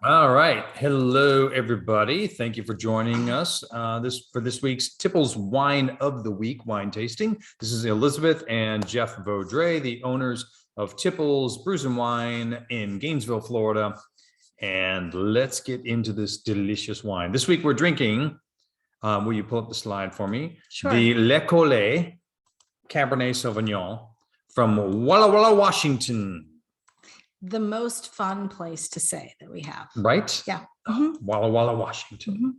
All right. Hello, everybody. Thank you for joining us for this week's Tipple's Wine of the Week wine tasting. This is Elizabeth and Jeff Vaudreuil, the owners of Tipple's Brews and Wine in Gainesville, Florida. And let's get into this delicious wine. This week we're drinking, will you pull up the slide for me? Sure. The Le Collet Cabernet Sauvignon from Walla Walla, Washington. The most fun place to say that we have. Right? Yeah. Walla Walla, Washington.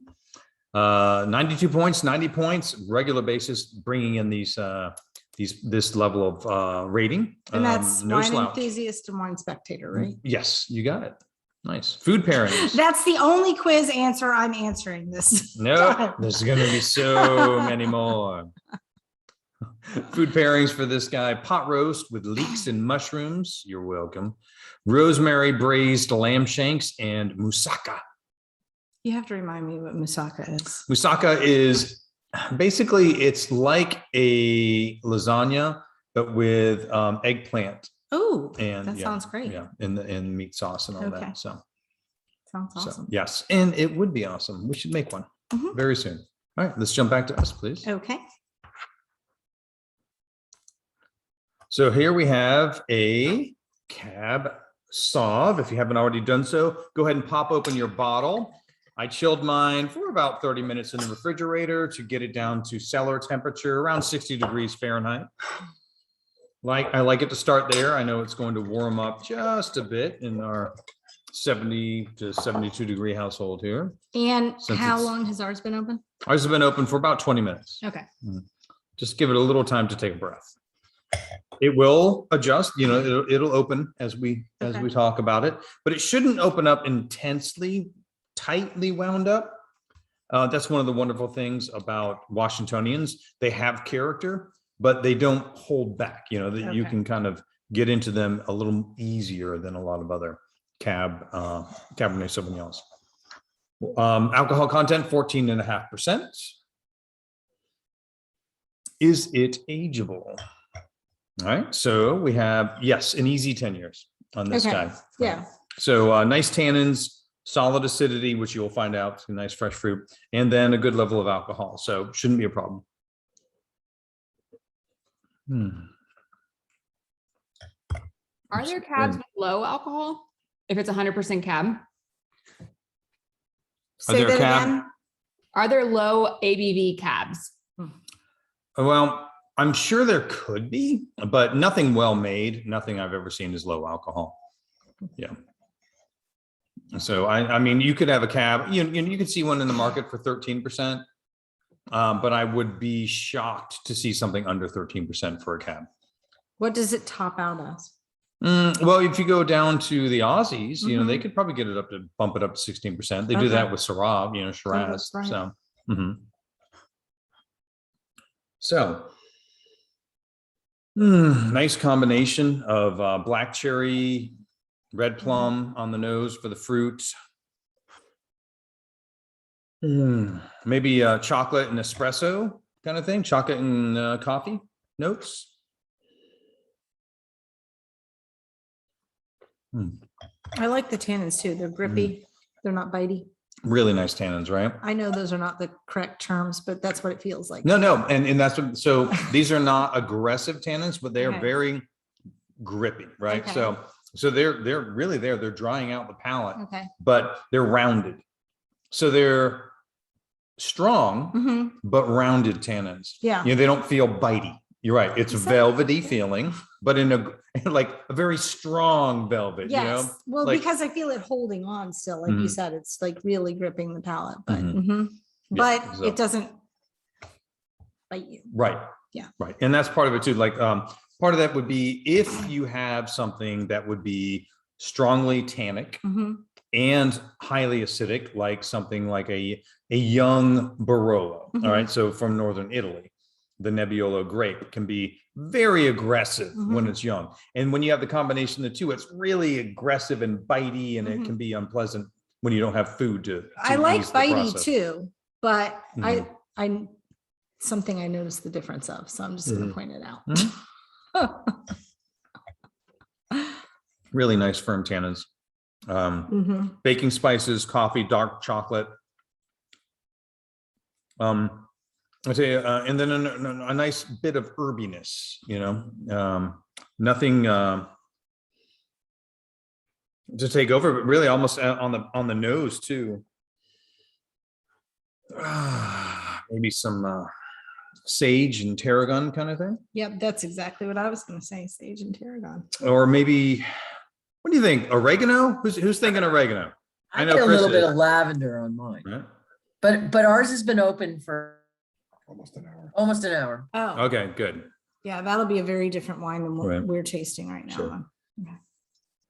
92 points, 90 points, regular basis, bringing in this level of rating. And that's no wine slouch. Enthusiast and Wine Spectator, right? Yes, you got it. Nice. Food pairings. That's the only quiz answer I'm answering this. No, there's going to be so many more. Food pairings for this guy: pot roast with leeks and mushrooms. You're welcome. Rosemary braised lamb shanks and moussaka. You have to remind me what moussaka is. Moussaka is basically, it's like a lasagna, but with eggplant. Oh, And that sounds great. Yeah, and meat sauce and all Okay. that. So Sounds awesome. yes, and it would be awesome. We should make one very soon. All right, let's jump back to us, please. Okay. So here we have a Cab Sauv. If you haven't already done so, go ahead and pop open your bottle. I chilled mine for about 30 minutes in the refrigerator to get it down to cellar temperature, around 60 degrees Fahrenheit. I like it to start there. I know it's going to warm up just a bit in our 70 to 72 degree household here. And Since how it's- long has ours been open? Ours has been open for about 20 minutes. Okay. Just give it a little time to take a breath. It will adjust, it'll open as we talk about it, but it shouldn't open up intensely, tightly wound up. That's one of the wonderful things about Washingtonians. They have character, but they don't hold back, that you can kind of get into them a little easier than a lot of other Cabernet Sauvignons. Alcohol content, 14.5%. Is it ageable? All right, so we have, yes, an easy 10 years on this guy. Yeah. So nice tannins, solid acidity, which you'll find out, some nice fresh fruit, and then a good level of alcohol. So shouldn't be a problem. Are there cabs with low alcohol if it's 100% cab? Say there that cab- again. Are there low ABV cabs? Well, I'm sure there could be, but nothing well made. Nothing I've ever seen is low alcohol. Yeah. So I mean, you could have a cab. You could see one in the market for 13%, but I would be shocked to see something under 13% for a cab. What does it top out as? Well, if you go down to the Aussies, they could probably get it up to bump it up to 16%. They do that with Syrah, Shiraz. that's right. So, so nice combination of black cherry, red plum on the nose for the fruit. Maybe chocolate and espresso kind of thing, chocolate and coffee notes. I like the tannins too. They're grippy. They're not bitey. Really nice tannins, right? I know those are not the correct terms, but that's what it feels like. No, and that's what. So these are not aggressive tannins, but they are Okay. very grippy, right? Okay. So they're really there. They're drying out the palate, Okay. but they're rounded. So they're strong, but rounded tannins. Yeah. They don't feel bitey. You're right. It's a velvety feeling, but in a very strong velvet. Yes. Well, like- because I feel it holding on still, like you said, it's like really gripping the palate, but Yeah, so- it doesn't bite you. Right. Yeah. Right. And that's part of it too. Like part of that would be if you have something that would be strongly tannic and highly acidic, like something like a young Barolo. All right. So from Northern Italy, the Nebbiolo grape can be very aggressive when it's young. And when you have the combination of the two, it's really aggressive and bitey, and it can be unpleasant when you don't have food to I like ease the bitey process. too, but I something I noticed the difference of, so I'm just going to point it out. Really nice firm tannins. baking spices, coffee, dark chocolate. I tell you, and then a nice bit of herbiness, nothing to take over, but really almost on the nose too. Maybe some sage and tarragon kind of thing. Yep, that's exactly what I was going to say. Sage and tarragon. Or maybe, what do you think? Oregano? Who's thinking oregano? I know a little bit of lavender on mine, Right? but ours has been open for Almost an hour. almost an hour. Oh, Okay, good. yeah, that'll be a very different wine than what Right. we're tasting right now. Sure.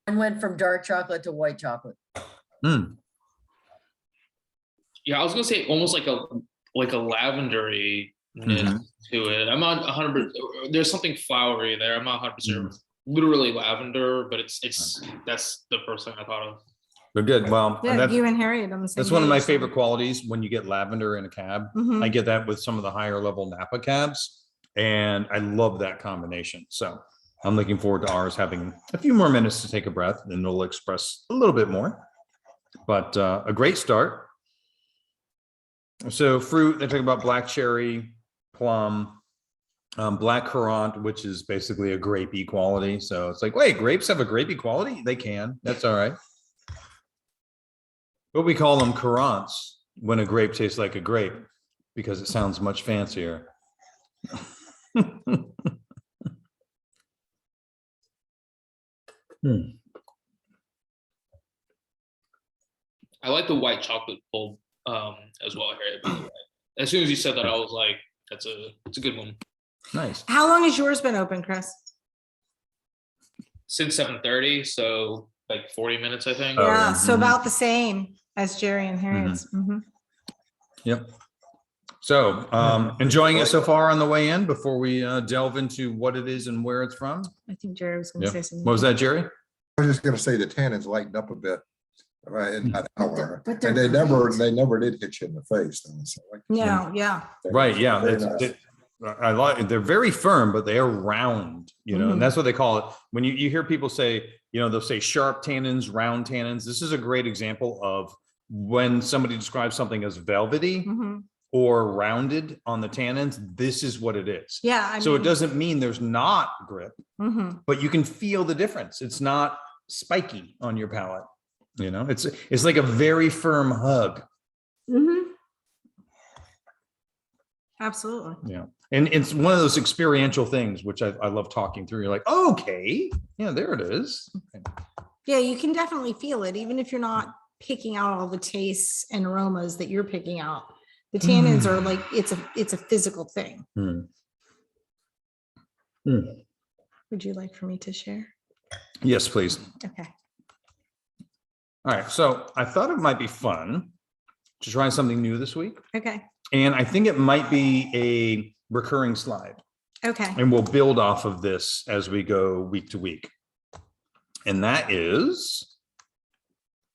And went from dark chocolate to white chocolate. Yeah, I was gonna say almost like a lavendery to it. I'm not 100%. There's something flowery there. I'm not 100% literally lavender, but it's that's the first thing I thought of. But good. Well, Yeah, you and Harriet on the same that's one of my page, so- favorite qualities when you get lavender in a cab. Mhm. I get that with some of the higher level Napa cabs, and I love that combination. So I'm looking forward to ours having a few more minutes to take a breath, and it'll express a little bit more. But a great start. So fruit, they talk about black cherry, plum, black currant, which is basically a grapey quality. So it's like, wait, grapes have a grapey quality? They can. That's all right. But we call them currants when a grape tastes like a grape because it sounds much fancier. I like the white chocolate pulp as well, Harriet, by the way. As soon as you said that, I was like, it's a good one. Nice. How long has yours been open, Chris? Since 7:30, so like 40 minutes, I think. Oh, Yeah, yeah. so Mhm. about the same as Jerry and Harriet's. Mhm. Yep. So enjoying it so far on the way in before we delve into what it is and where it's from. I think Jerry was going to Yeah. say something. What was that, Jerry? I was just gonna say the tannins lightened up a bit. Right, in that hour. But And they're they never did hit you in the face. Though, so like, Yeah, yeah. Right. Yeah. Very It's- nice. I like. They're very firm, but they are round. Mhm. And that's what they call it. When you hear people say, they'll say sharp tannins, round tannins. This is a great example of when somebody describes something as velvety Mhm. or rounded on the tannins. This is what it is. Yeah. I So it mean, doesn't mean there's not grip, mhm. but you can feel the difference. It's not spiky on your palate. It's like a very firm hug. Mhm. Absolutely. Yeah. And it's one of those experiential things, which I love talking through. You're like, okay, yeah, there it is. Yeah, you can definitely feel it, even if you're not picking out all the tastes and aromas that you're picking out. The tannins are like, it's a physical thing. Would you like for me to share? Yes, please. Okay. All right. So I thought it might be fun to try something new this week. Okay. And I think it might be a recurring slide. Okay. And we'll build off of this as we go week to week. And that is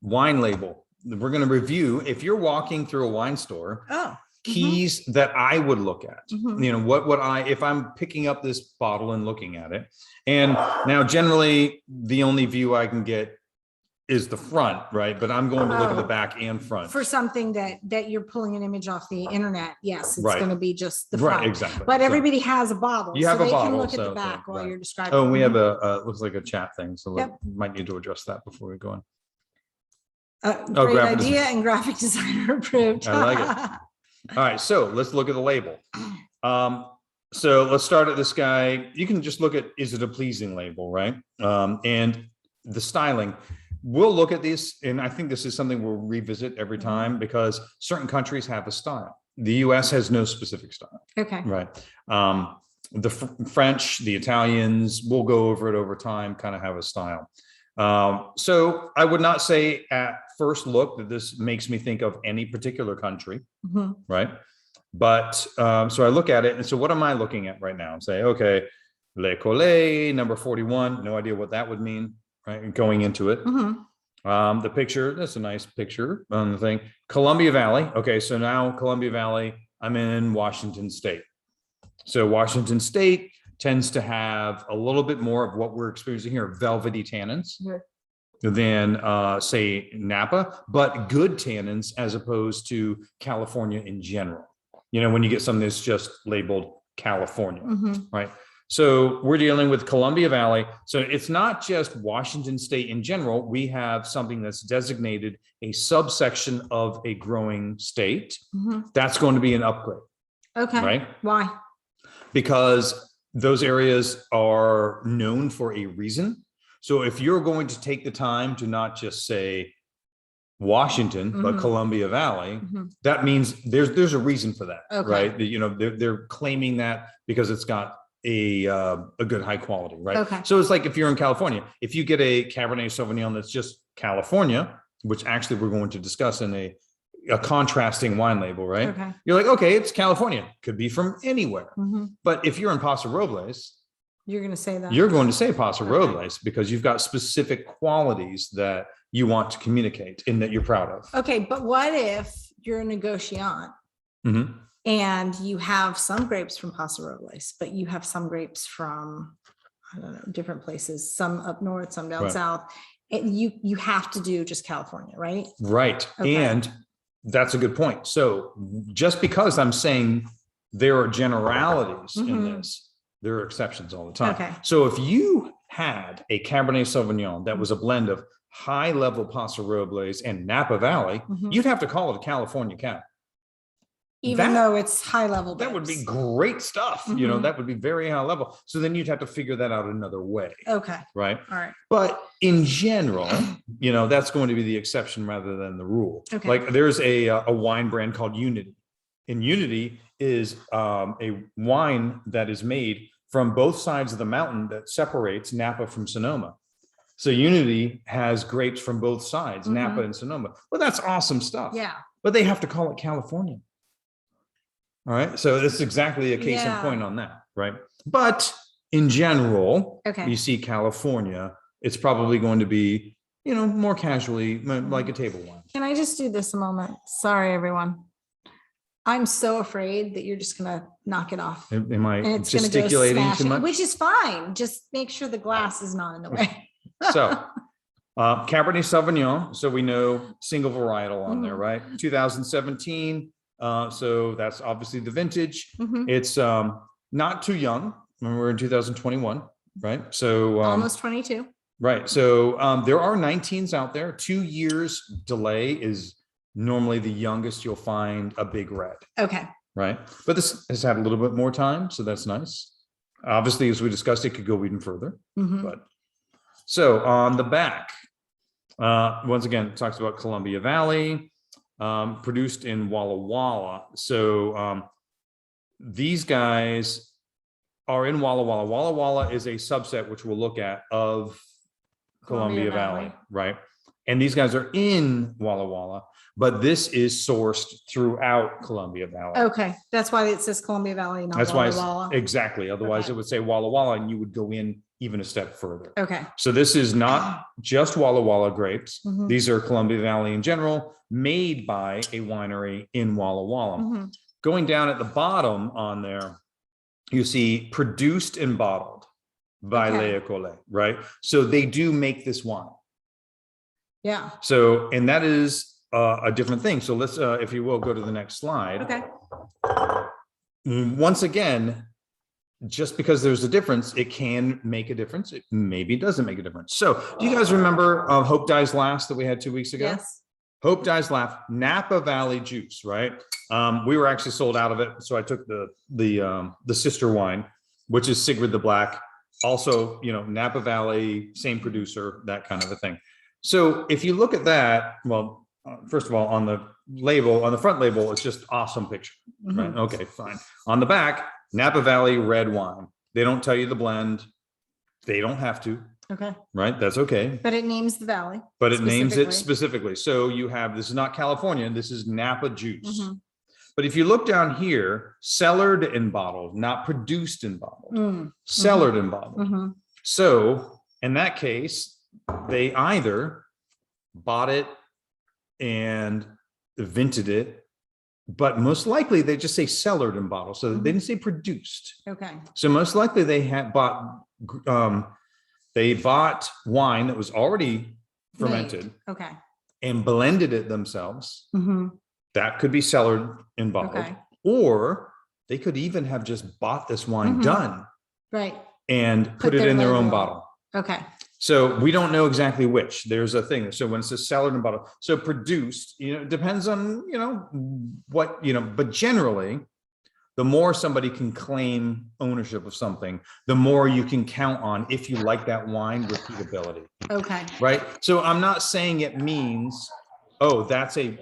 wine label. We're going to review, if you're walking through a wine store, Oh. keys that I would look at. Mhm. What would if I'm picking up this bottle and looking at it. And now generally the only view I can get is the front, right? But I'm going to look at the Oh. back and front. For something that you're pulling an image off the internet, yes, it's Right. going to be just the Right, front. exactly. But So- everybody has a bottle. You have so a they bottle, can look at so- the back so, while right. you're describing. Oh, and we have Mhm. looks like a chat thing. So Yep. might need to address that before we go on. Great graphic idea and graphic designer approved. I like All right, so let's look at the label. So let's start at this guy. You can just look at, is it a pleasing label, right? And the styling. We'll look at these, and I think this is something we'll revisit every time because certain countries have a style. The US has no specific style, Okay. right? The French, the Italians, we'll go over it over time, kind of have a style. So I would not say at first look that this makes me think of any particular country, Mhm. right? But so I look at it, and so what am I looking at right now? Say, okay, Le Collet, number 41, no idea what that would mean, right? Going into it. Mhm. The picture, that's a nice picture on the thing. Columbia Valley. Okay, so now Columbia Valley, I'm in Washington State. So Washington State tends to have a little bit more of what we're experiencing here, velvety tannins. Right. than say Napa, but good tannins as opposed to California in general. You know, when you get something that's just labeled California, Mhm. right? So we're dealing with Columbia Valley. So it's not just Washington State in general. We have something that's designated a subsection of a growing state. Mhm. That's going to be an upgrade, Okay. right? Why? Because those areas are known for a reason. So if you're going to take the time to not just say Washington, but Mhm. Columbia Valley, Mhm. that means there's a reason for that, Okay. right? You know, they're claiming that because it's got a good high quality, right? Okay. So it's like if you're in California, if you get a Cabernet Sauvignon that's just California, which actually we're going to discuss in a contrasting wine label, right? Okay. You're like, okay, it's California, could be from anywhere. Mhm. But if you're in Paso Robles, You're going to say that. you're going to say Paso Okay. Robles because you've got specific qualities that you want to communicate and that you're proud of. Okay, but what if you're a negotiant Mhm. and you have some grapes from Paso Robles, but you have some grapes from, I don't know, different places, some up north, some down Right. south. And you have to do just California, right? Right. Okay. And that's a good point. So just because I'm saying there are generalities in Mhm. this, there are exceptions all the time. Okay. So if you had a Cabernet Sauvignon that was a blend of high level Paso Robles and Napa Valley, Mhm. you'd have to call it a California Cab. Even That- though it's high level. That would be grapes. great stuff. You know, Mhm. that would be very high level. So then you'd have to figure that out another way, Okay, right? all right. But in general, you know, that's going to be the exception rather than the rule. Okay. Like there's a wine brand called Unity. And Unity is a wine that is made from both sides of the mountain that separates Napa from Sonoma. So Unity has grapes from both sides, Napa and Sonoma. Well, that's awesome stuff. Yeah, But they have to call it California. All right. So this is exactly a case in Yeah. point on that, right? But in general, Okay. you see California, it's probably going to be, you know, more casually like a table wine. can I just do this a moment? Sorry, everyone. I'm so afraid that you're just gonna knock it off. Am I And it's gonna go gesticulating too smashing, much? which is fine. Just make sure the glass is not in the way. So Cabernet Sauvignon, so we know single varietal on Mm-hmm. there, right? 2017. So that's obviously the vintage. Mhm. It's not too young. When we're in 2021, right? So Almost 22. right. So there are 19s out there. 2 years delay is normally the youngest you'll find a big red, Okay. right? But this has had a little bit more time, so that's nice. Obviously, as we discussed, it could go even further. Mhm. But so on the back, once again, it talks about Columbia Valley, produced in Walla Walla. So these guys are in Walla Walla. Walla Walla is a subset, which we'll look at, of Columbia Valley, right? And these guys are in Walla Walla, but this is sourced throughout Columbia Valley. Okay, that's why it says Columbia Valley, not That's why Walla Walla. exactly. Otherwise, Okay. it would say Walla Walla, and you would go in even a step further. Okay. So this is not just Walla Walla grapes. Mhm. These are Columbia Valley in general, made by a winery in Walla Walla. Mhm. Going down at the bottom on there, you see produced and bottled by Okay. Le Collet, right? So they do make this wine. Yeah. So, and that is a different thing. So let's, if you will, go to the next slide. Okay. Once again, just because there's a difference, it can make a difference. It maybe doesn't make a difference. So do you guys remember Hope Dies Last that we had 2 weeks ago? Yes. Hope Dies Last, Napa Valley juice, right? We were actually sold out of it. So I took the sister wine, which is Sigrid the Black. Also, you know, Napa Valley, same producer, that kind of a thing. So if you look at that, well, first of all, on the label, on the front label, it's just awesome picture, right? Mhm. Okay, fine. On the back, Napa Valley red wine. They don't tell you the blend. They don't have to, Okay. right? That's okay. But it names the valley. But it names it specifically. specifically. So you have, this is not California, this is Napa juice. Mhm. But if you look down here, cellared and bottled, not produced and bottled, Mm. cellared and bottled. Mhm. So in that case, they either bought it and vinted it, but most likely they just say cellared and bottled. So they didn't say produced. Okay. So most likely they had bought, they bought wine that was already fermented Okay. and blended it themselves. Hmm. That could be cellared and bottled, Okay. or they could even have just bought this wine Mhm. done Right. and Put put it their in their label own on. bottle. Okay. So we don't know exactly which. There's a thing. So when it says cellared and bottled, so produced, it depends on, what, but generally, the more somebody can claim ownership of something, the more you can count on, if you like that wine, repeatability, Okay. right? So I'm not saying it means, oh, that's a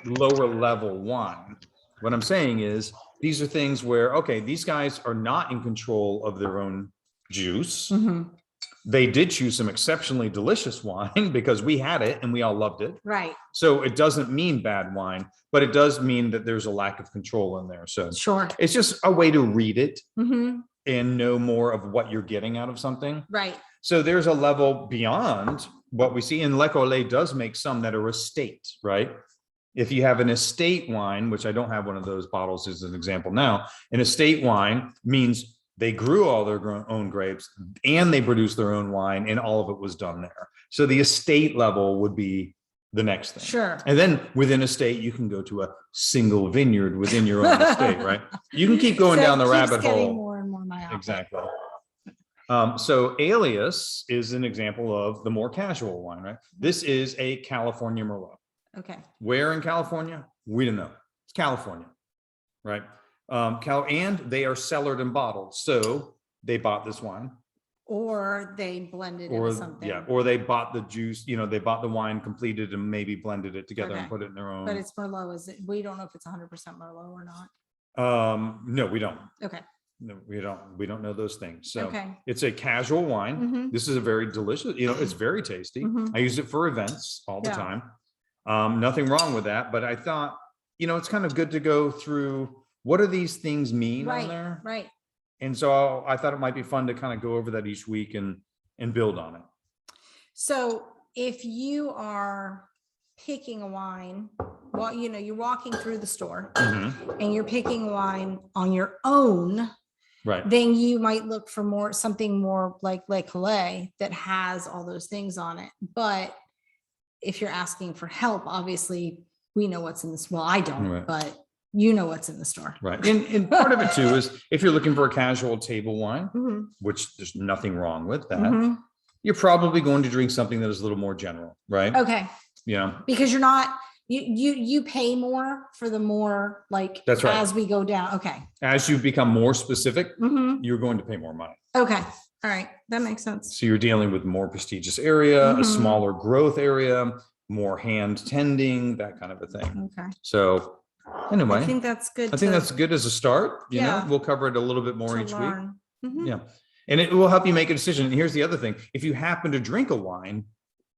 lower level wine. What I'm saying is these are things where, okay, these guys are not in control of their own juice. Hmm. They did choose some exceptionally delicious wine because we had it and we all loved it. Right. So it doesn't mean bad wine, but it does mean that there's a lack of control in there. So Sure. it's just a way to read it Hmm. and know more of what you're getting out of something. Right. So there's a level beyond what we see. And Le Collet does make some that are estate, right? If you have an estate wine, which I don't have one of those bottles as an example now, an estate wine means they grew all their own grapes and they produced their own wine and all of it was done there. So the estate level would be the next thing. Sure. And then within a state, you can go to a single vineyard within your own estate, right? You can keep going So down the it keeps rabbit getting hole. more and more myopic. Exactly. So Alias is an example of the more casual wine, right? This is a California Merlot. Okay. Where in California? We don't know. It's California, right? And they are cellared and bottled. So they bought this wine. Or they blended it Or with something. yeah, or they bought the juice, they bought the wine completed and maybe blended it together and Okay. put it in their own. But it's Merlot. Is it? We don't know if it's 100% Merlot or not. No, we don't. Okay. No, we don't know those things. So Okay. it's a casual wine. Mhm. This is a very delicious, it's very tasty. Mhm. I use it for events all the Yeah. time. Nothing wrong with that, but I thought, it's kind of good to go through what do these things mean on Right. there? Right. And so I thought it might be fun to kind of go over that each week and build on it. So if you are picking a wine, well, you're walking through the store Mhm. and you're picking wine on your own, Right. then you might look for something more like Le Collet that has all those things on it. But if you're asking for help, obviously we know what's in this. Well, I don't, Right. but you know what's in the store. Right. And part of it too is if you're looking for a casual table wine, Mhm. which there's nothing wrong with that, Mhm. you're probably going to drink something that is a little more general, right? Okay. Yeah. Because you're not, you pay more for the more like, That's right. as we go down. Okay. As you become more specific, Mhm. you're going to pay more money. Okay. All right. That makes sense. So you're dealing with more prestigious area, a Mhm. smaller growth area, more hand tending, that kind of a thing. Okay. So anyway, I think that's good. I think that's good as a start. Yeah. We'll cover it a little bit more to each week. learn. Mhm. Yeah. And it will help you make a decision. And here's the other thing. If you happen to drink a wine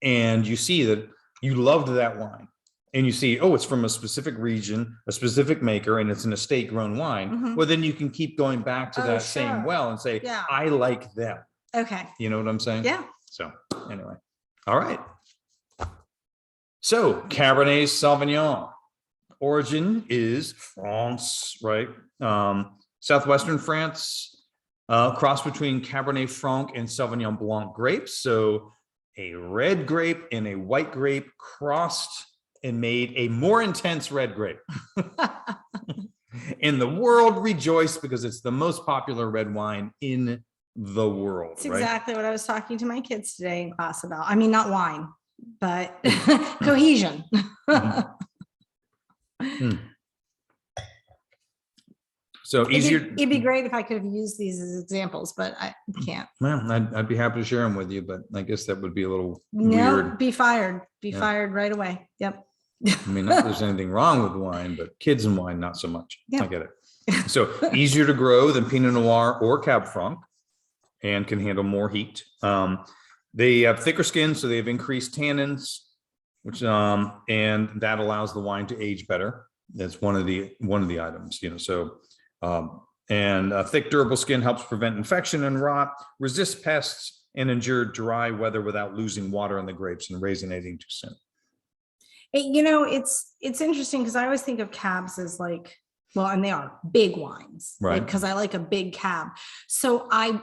and you see that you loved that wine and you see, oh, it's from a specific region, a specific maker, and it's an estate grown wine, Mhm. well, then you can keep going back to Oh, that same sure. well and say, Yeah. I like them. Okay. You know what I'm saying? Yeah. So anyway, all right. So Cabernet Sauvignon. Origin is France, right? Southwestern France, cross between Cabernet Franc and Sauvignon Blanc grapes. So a red grape and a white grape crossed and made a more intense red grape. And the world rejoiced because it's the most popular red wine in the world, It's right? exactly what I was talking to my kids today in class about. I mean, not wine, but cohesion. So easier. It'd be great if I could have used these as examples, but I can't. Well, I'd be happy to share them with you, but I guess that would be a little No, weird. be fired. Be Yeah. fired right away. Yep. I mean, not that there's anything wrong with wine, but kids and wine, not so much. Yeah. I get it. So easier to grow than Pinot Noir or Cab Franc and can handle more heat. They have thicker skin, so they have increased tannins, which and that allows the wine to age better. That's one of the items, so and thick, durable skin helps prevent infection and rot, resist pests, and endure dry weather without losing water in the grapes and raisinating too soon. It's interesting because I always think of cabs as like, well, and they are big wines, Right. Because I like a big cab. So I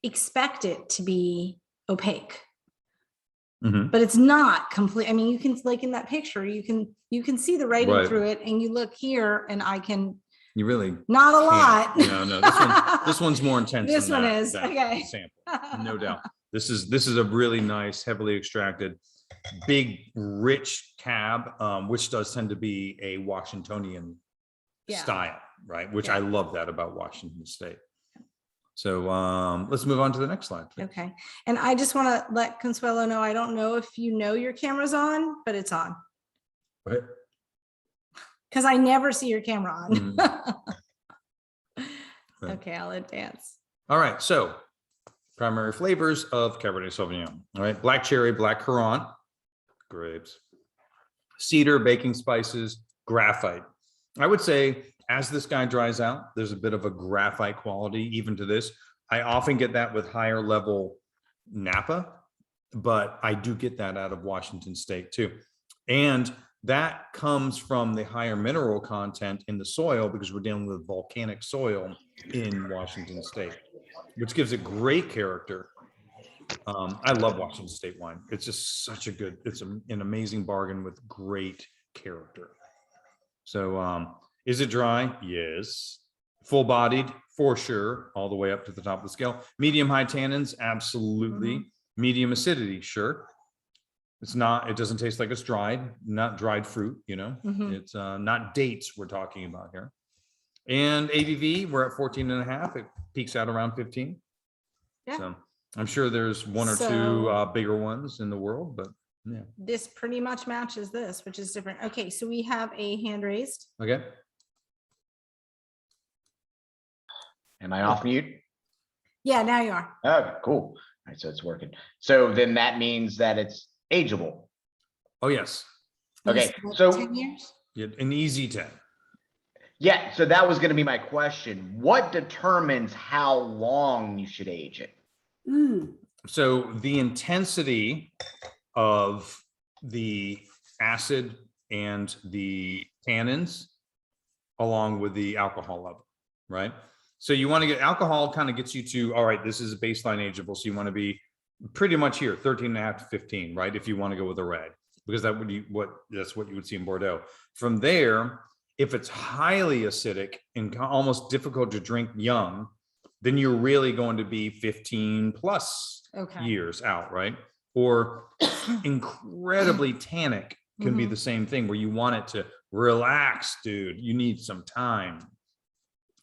expect it to be opaque. Mhm. but it's not complete. I mean, you can, like in that picture, you can see the writing Right. through it, and you look here and I can, You really not a lot. can't. No, this one's more intense. This than one that- is, that okay. Sample, no doubt. This is a really nice, heavily extracted, big, rich cab, which does tend to be a Washingtonian Yeah. style, right? Which Yeah. I love that about Washington State. So let's move on to the next slide, please. Okay, and I just want to let Consuelo know, I don't know if you know your camera's on, but it's on. Right. Because I never see your camera on. Right. Okay, I'll advance. All right, so primary flavors of Cabernet Sauvignon. All right, black cherry, black currant, grapes, cedar, baking spices, graphite. I would say as this guy dries out, there's a bit of a graphite quality even to this. I often get that with higher level Napa, but I do get that out of Washington State too. And that comes from the higher mineral content in the soil because we're dealing with volcanic soil in Washington State, which gives it great character. I love Washington State wine. It's just such a good, it's an amazing bargain with great character. So is it dry? Yes. Full bodied for sure, all the way up to the top of the scale. Medium high tannins, absolutely. Medium acidity, sure. It's not, it doesn't taste like it's dried, not dried fruit, you know, Mhm. it's not dates we're talking about here. And ABV, we're at 14.5. It peaks out around 15. Yeah. So I'm sure there's one or two So- bigger ones in the world, but yeah. This pretty much matches this, which is different. Okay, so we have a hand raised. Okay. Am I off mute? Yeah, now you are. Okay, cool. All right, so it's working. So then that means that it's ageable. Oh, yes. You Okay, said so- 10 years? Yeah, an easy 10. Yeah, so that was gonna be my question. What determines how long you should age it? So the intensity of the acid and the tannins, along with the alcohol level, right? So you want to get alcohol kind of gets you to, all right, this is a baseline ageable. So you want to be pretty much here, 13.5 to 15, right? If you want to go with a red, because that would be that's what you would see in Bordeaux. From there, if it's highly acidic and almost difficult to drink young, then you're really going to be 15 plus Okay. years out, right? Or incredibly tannic can be Mhm. the same thing where you want it to relax, dude. You need some time.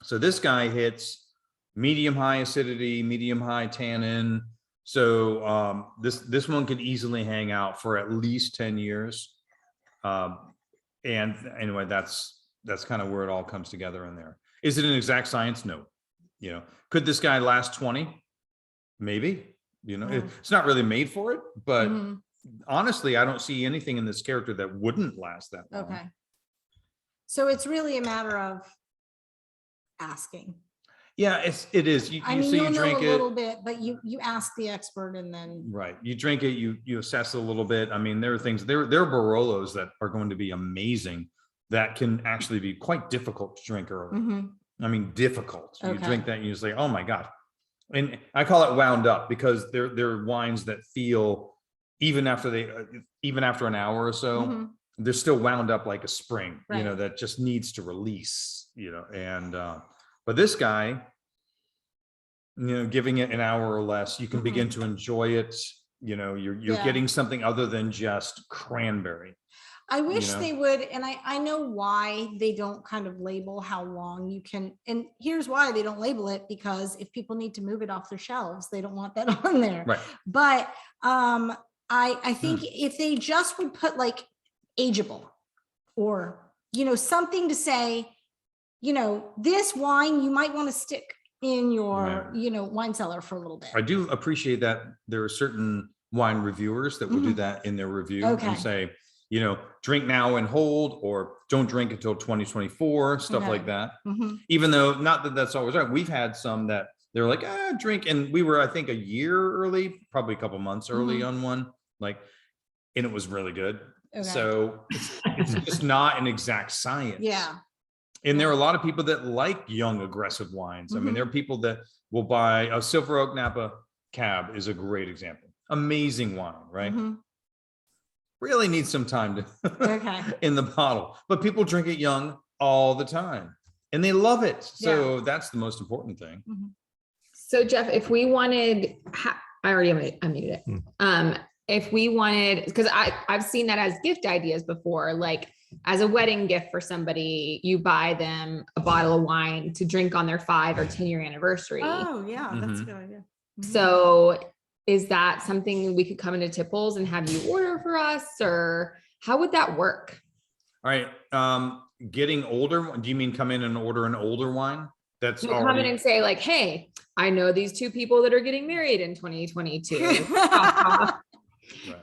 So this guy hits medium high acidity, medium high tannin. So this one could easily hang out for at least 10 years. And anyway, that's kind of where it all comes together in there. Is it an exact science? No. You know, could this guy last 20? Maybe. You know, Mm. it's not really made for it, but Mhm. honestly, I don't see anything in this character that wouldn't last that long. Okay. So it's really a matter of asking. Yeah, it is. You, I you mean, so you'll you know drink a it, little bit, but you ask the expert and then, right? You drink it, you assess it a little bit. I mean, there are things there are Barolos that are going to be amazing that can actually be quite difficult to drink early. Mhm. I mean, difficult. You Okay. drink that and you say, oh my God. And I call it wound up because they're wines that feel even after an hour or so, Mhm. they're still wound up like a spring, you know, Right. that just needs to release, you know, and but this guy, you know, giving it an hour or less, you can Mhm. begin to enjoy it. You know, you're Yeah. getting something other than just cranberry. I wish know? they would, and I know why they don't kind of label how long you can, and here's why they don't label it, because if people need to move it off their shelves, they don't want that on there. Right. But I think if they just would put like ageable or, you know, something to say, you know, this wine you might want to stick in your, Yeah. you know, wine cellar for a little bit. I do appreciate that there are certain wine reviewers that will do Mhm. that in their review Okay. and say, you know, drink now and hold, or don't drink until 2024, stuff Okay. like that. Mhm. Even though not that that's always right. We've had some that they're like, drink. And we were, I think, a year early, probably a couple months early on one, like, and it was really good. Okay. So it's just not an exact science. Yeah. And there are a lot of people that like young, aggressive wines. I mean, there are people that will buy a Silver Oak Napa Cab is a great example. Amazing wine, right? Mhm. really needs some time to Okay. in the bottle. But people drink it young all the time and they love it. So that's the most important thing. So Jeff, if we wanted, I already unmuted it. If we wanted, because I've seen that as gift ideas before, like as a wedding gift for somebody, you buy them a bottle of wine to drink on their 5 or 10-year anniversary. Oh, yeah, that's a Mhm. good idea. So is that something we could come into Tipples and have you order for us, or how would that work? All right. Getting older. Do you mean come in and order an older wine? That's We'll come in already and say like, hey, I know these 2 people that are getting married in 2022. right.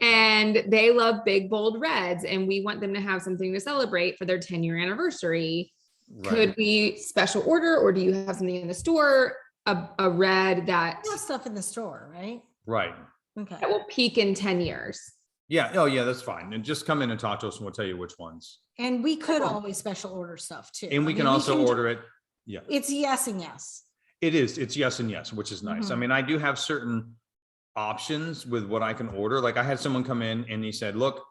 And they love big, bold reds, and we want them to have something to celebrate for their 10-year anniversary. Right. Could we special order, or do you have something in the store, a red that We have stuff in the store, right? Right. Okay. will peak in 10 years? Yeah. Oh, yeah. That's fine. And just come in and talk to us, and we'll tell you which ones. And we could Okay. always special order stuff too. And we I can mean, also do- order it. Yeah. It's yes and yes. It is. It's yes and yes, which is nice. I Mhm. mean, I do have certain options with what I can order. Like I had someone come in and he said, look,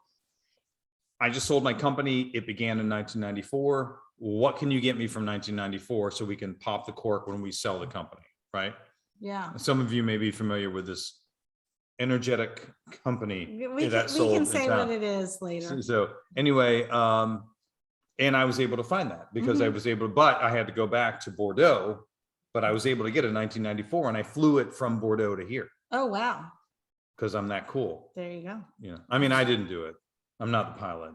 I just sold my company. It began in 1994. What can you get me from 1994 so we can pop the cork when we sell the company? Right. Yeah. Some of you may be familiar with this energetic company We that can sold in say town. what it is later. So anyway, and I was able to find that because I was able to, but I had to go back to Bordeaux, but I was able to get a 1994 and I flew it from Bordeaux to here Oh, wow. because I'm that cool. There you go. You know, I mean, I didn't do it. I'm not the pilot.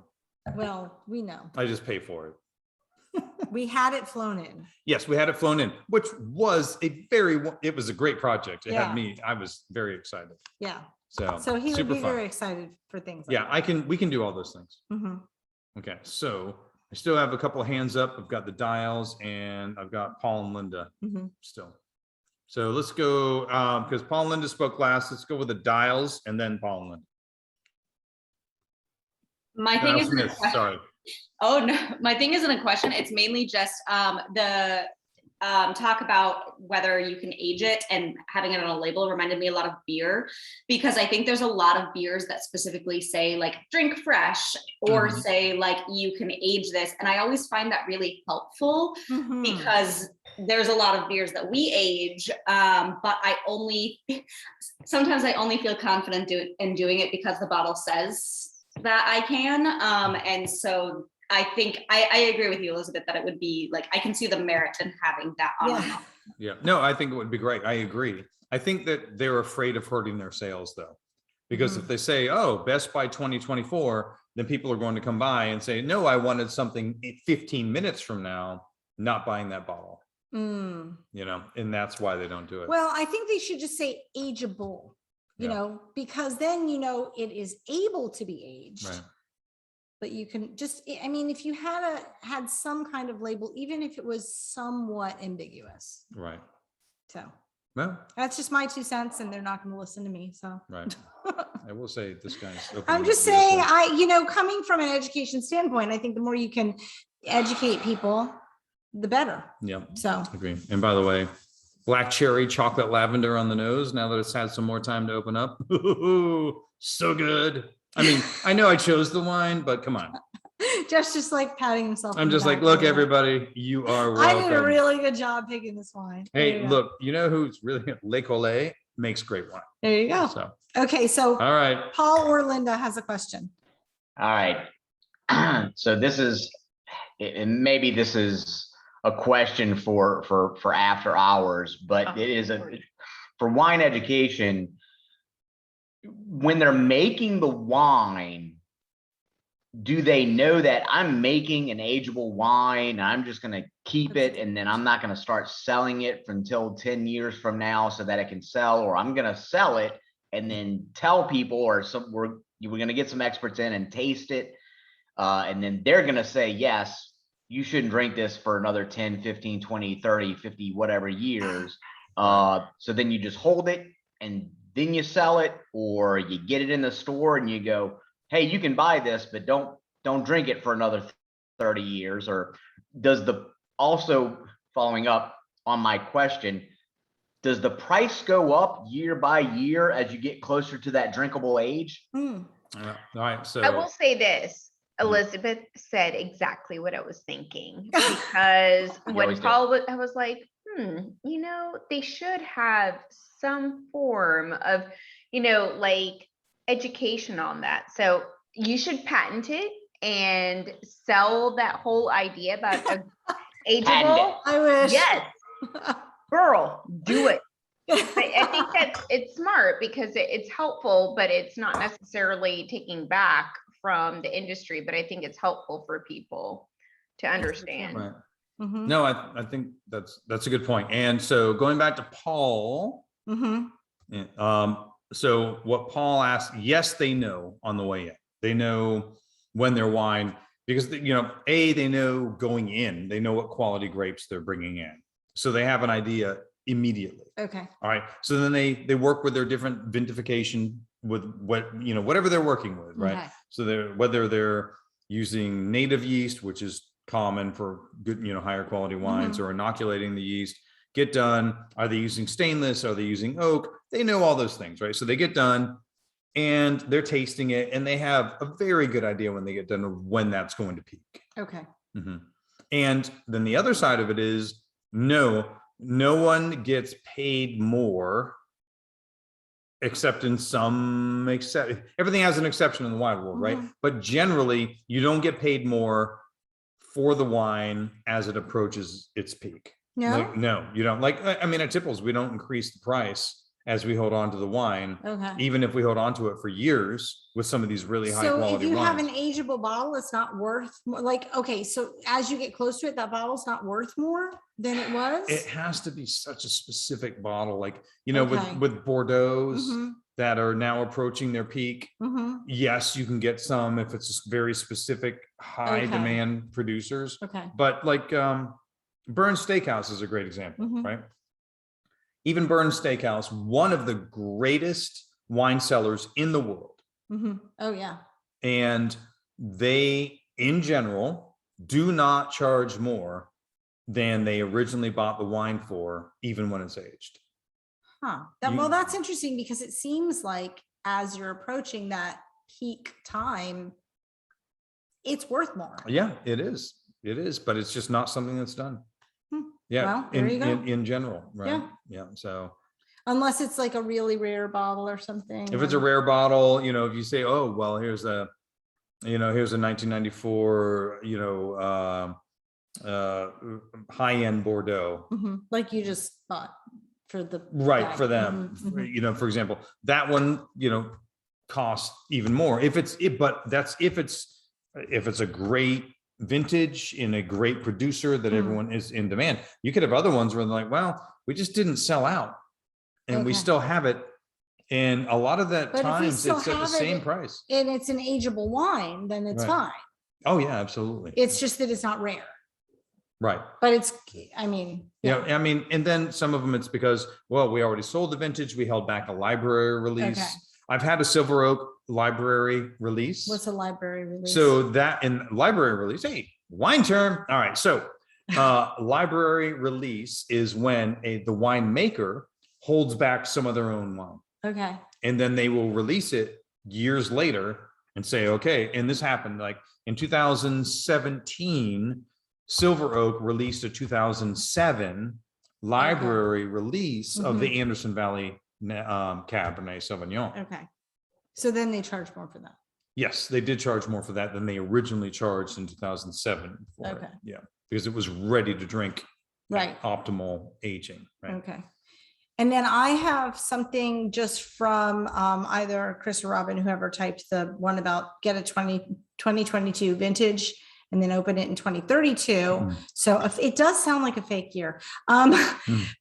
Well, we know. I just pay for it. We had it flown in. Yes, we had it flown in, which was it was a great project. It Yeah. had I was very excited. Yeah. So, So he would super be fun. very excited for things. like Yeah, we can do all those things. that. Mhm. Okay, so I still have a couple of hands up. I've got the dials and I've got Paul and Linda Mhm. still. So let's go, because Paul and Linda spoke last. Let's go with the dials and then Paul and Linda. My No, thing is, Smith, sorry. oh no, my thing isn't a question. It's mainly just the talk about whether you can age it, and having it on a label reminded me a lot of beer, because I think there's a lot of beers that specifically say like drink fresh, or Mhm. say like you can age this. And I always find that really helpful Mhm. because there's a lot of beers that we age, but sometimes I only feel confident in doing it because the bottle says that I can. And so I think I agree with you, Elizabeth, that it would be like, I can see the merit in having that on. Yeah. Yeah, no, I think it would be great. I agree. I think that they're afraid of hurting their sales though. Because if they say, oh, best by 2024, then people are going to come by and say, no, I wanted something 15 minutes from now, not buying that bottle, Mm. you know, and that's why they don't do it. Well, I think they should just say ageable, you Yeah. know, because then, you know, it is able to be aged. Right. But you can just, I mean, if you had some kind of label, even if it was somewhat ambiguous. Right. So Well, that's just my 2 cents, and they're not going to listen to me. So right. I will say this guy's. I'm just saying, coming from an education standpoint, I think the more you can educate people, the better. Yeah, So agree. And by the way, black cherry chocolate lavender on the nose, now that it's had some more time to open up. So good. I mean, I know I chose the wine, but come on. just like patting himself. on I'm the just like, back look, there. everybody, you are I did a welcome. really good job picking this wine. There Hey, you go. look, you know who's really Le Collet makes great wine. There you go. So, Okay, so all right. Paul or Linda has a question. All right. So this is, and maybe this is a question for after hours, but it is for wine education. When they're making the wine, do they know that I'm making an ageable wine? I'm just going to keep it, and then I'm not going to start selling it until 10 years from now so that it can sell, or I'm going to sell it and then tell people, or we're going to get some experts in and taste it. And then they're going to say, yes, you shouldn't drink this for another 10, 15, 20, 30, 50, whatever years. So then you just hold it and then you sell it, or you get it in the store and you go, hey, you can buy this, but don't drink it for another 30 years. Or also following up on my question, does the price go up year by year as you get closer to that drinkable age? All right, so. I will say this, Mhm. Elizabeth said exactly what I was thinking, because You when always do. Paul was, I was like, they should have some form of, like education on that. So you should patent it and sell that whole idea about a ageable. I wish. Yes, girl, do it. I think that it's smart because it's helpful, but it's not necessarily taking back from the industry, but I think it's helpful for people to understand. Right. Mhm, No, I think that's a good point. And so going back to Paul, mhm. so what Paul asked, yes, they know on the way in. They know when their wine, because they know going in, they know what quality grapes they're bringing in. So they have an idea immediately. Okay. All right. So then they work with their different vinification with whatever they're working with, right? Okay. So whether they're using native yeast, which is common for good, higher quality wines, or inoculating the yeast, get done. Are they using stainless? Are they using oak? They know all those things, right? So they get done and they're tasting it, and they have a very good idea when they get done of when that's going to peak. Okay. Mhm. And then the other side of it is no one gets paid more, except in some everything has an exception in the wine world, right? But generally you don't get paid more for the wine as it approaches its peak. No. No, you don't. Like, I mean, at Tipples, we don't increase the price as we hold on to the wine, Okay. even if we hold on to it for years with some of these really high So if quality you have wines. an ageable bottle, it's not worth okay. So as you get close to it, that bottle's not worth more than it was. It has to be such a specific bottle, like, Okay. with Bordeaux's Mhm, that are now approaching their peak. mhm. Yes, you can get some if it's just very specific high Okay. demand producers, Okay. but like Burns Steakhouse is a great example, Mhm. right? Even Burns Steakhouse, one of the greatest wine cellars in the world, Mhm. Oh yeah. and they in general do not charge more than they originally bought the wine for, even when it's aged. Huh. You- Well, that's interesting because it seems like as you're approaching that peak time, it's worth more. Yeah, it is, but it's just not something that's done. Hmm. Yeah, Well, there you go. in general, right? Yeah. Yeah, so Unless it's like a really rare bottle or something. if it's a rare bottle, if you say, oh, well, here's a 1994, high-end Bordeaux, Mhm. Like you just bought for the right, bag. for them, Mhm, mhm. for example, that one, costs even more but that's if it's a great vintage in a great producer that everyone is in demand. You could have other ones where they're like, well, we just didn't sell out and we Okay. still have it. And a lot of that But if we times still it's at the have same it, price. and it's an ageable wine, then it's Right. fine. Oh, yeah, absolutely. It's just that it's not rare, Right. but it's, I mean, Yeah, I mean, and then some of them it's because, well, we already sold the vintage. We held back a library release. Okay. I've had a Silver Oak library release. What's a library release? So that in library release, hey, wine term. All right. So library release is when the winemaker holds back some of their own wine. Okay. And then they will release it years later and say, okay, and this happened like in 2017, Silver Oak released a 2007 library release of the Anderson Valley Cabernet Sauvignon. Okay. So then they charge more for that. Yes, they did charge more for that than they originally charged in 2007. For it. Okay. Yeah, because it was ready to drink. Right. Optimal aging. Right. Okay. And then I have something just from either Chris or Robin, whoever typed the one about get a 2022 vintage and then open it in 2032. So if it does sound like a fake year.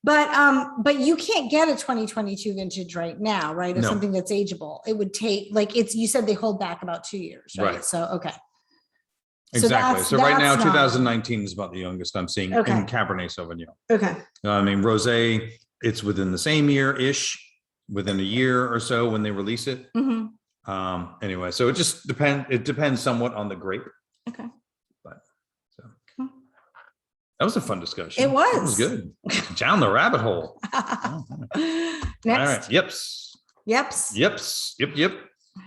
But you can't get a 2022 vintage right now, right? Of No. something that's ageable. It would take you said they hold back about 2 years, right? Right. So, okay. Exactly. So right now, that's not- 2019 is about the youngest I'm seeing Okay. in Cabernet Sauvignon. Okay. I mean, rosé, it's within the same year-ish, within a year or so when they release it. Mhm. Anyway, so it just depends somewhat on the grape. Okay. But so that was a fun discussion. It was. It was good. Down the rabbit hole. All Next. right. Yeps. Yeps. Yeps. Yep.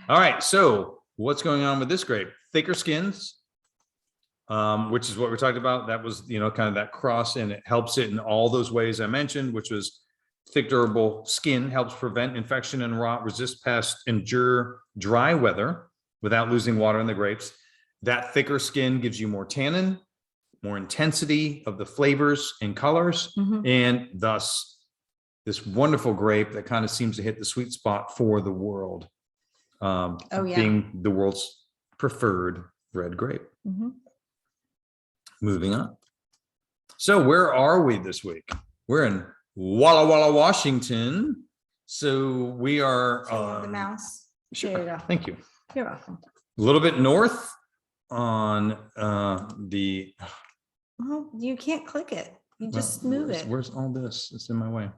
All right, so what's going on with this grape? Thicker skins, which is what we talked about. That was, kind of that cross, and it helps it in all those ways I mentioned, which was thick, durable skin, helps prevent infection and rot, resist pests, endure dry weather without losing water in the grapes. That thicker skin gives you more tannin, more intensity of the flavors and colors, and thus this wonderful grape that kind of seems to hit the sweet spot for the world. Being the world's preferred red grape. Moving on. So where are we this week? We're in Walla Walla, Washington. So we are The mouse. sure. There you go. Thank you. You're welcome. A little bit north on the Well, you can't click it. You just move it. Where's all this? It's in my way.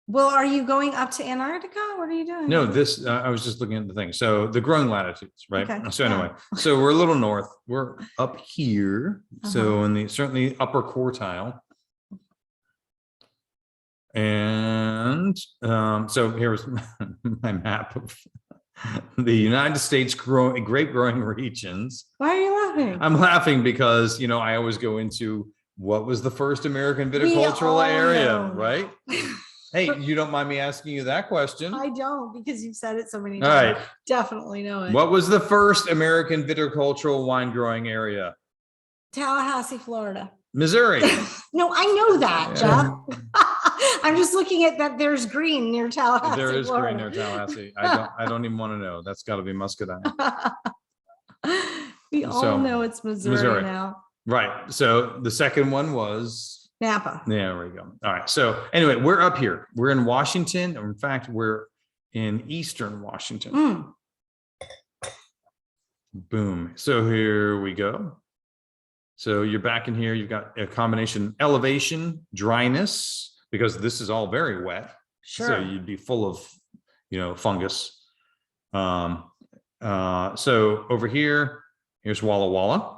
Well, are you going up to Antarctica? What are you doing? No, this I was just looking at the thing. So the growing latitudes, right? Okay, So yeah. anyway, so we're a little north. We're up here. So in the certainly upper quartile. And so here's my map of the United States grape growing regions. Why are you laughing? I'm laughing because I always go into what was the first American We viticultural all area, know. right? Hey, you don't mind me asking you that question? I don't, because you've said it so many All times. right. Definitely know it. What was the first American viticultural wine growing area? Tallahassee, Florida. Missouri. No, I know that, Yeah. Jeff. I'm just looking at that. There's green near Tallahassee. There is green Florida. near Tallahassee. I don't even want to know. That's got to be muscadine. We all So, know it's Missouri, Missouri. now. Right. So the second one was Napa. there we go. All right. So anyway, we're up here. We're in Washington. Or in fact, we're in Eastern Washington. Mm. Boom. So here we go. So you're back in here. You've got a combination elevation, dryness, because this is all very wet. Sure. So you'd be full of, fungus. So over here, here's Walla Walla.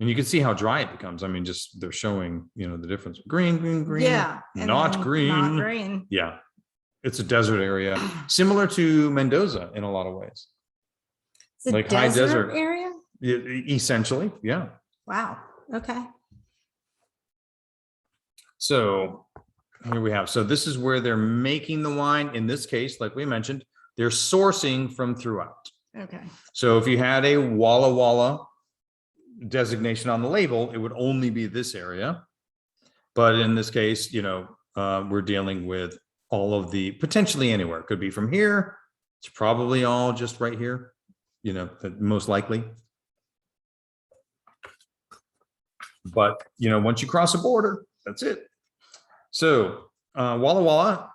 And you can see how dry it becomes. I mean, just they're showing, the difference. Green, green, green. Yeah. and Not then green. Not green. Yeah. It's a desert area, similar to Mendoza in a lot of ways. It's a Like high desert. area. Essentially, yeah. Wow. Okay. So here we have. So this is where they're making the wine. In this case, like we mentioned, they're sourcing from throughout. Okay. So if you had a Walla Walla designation on the label, it would only be this area. But in this case, we're dealing with all of the potentially anywhere. It could be from here. It's probably all just right here, most likely. But, once you cross a border, that's it. So Walla Walla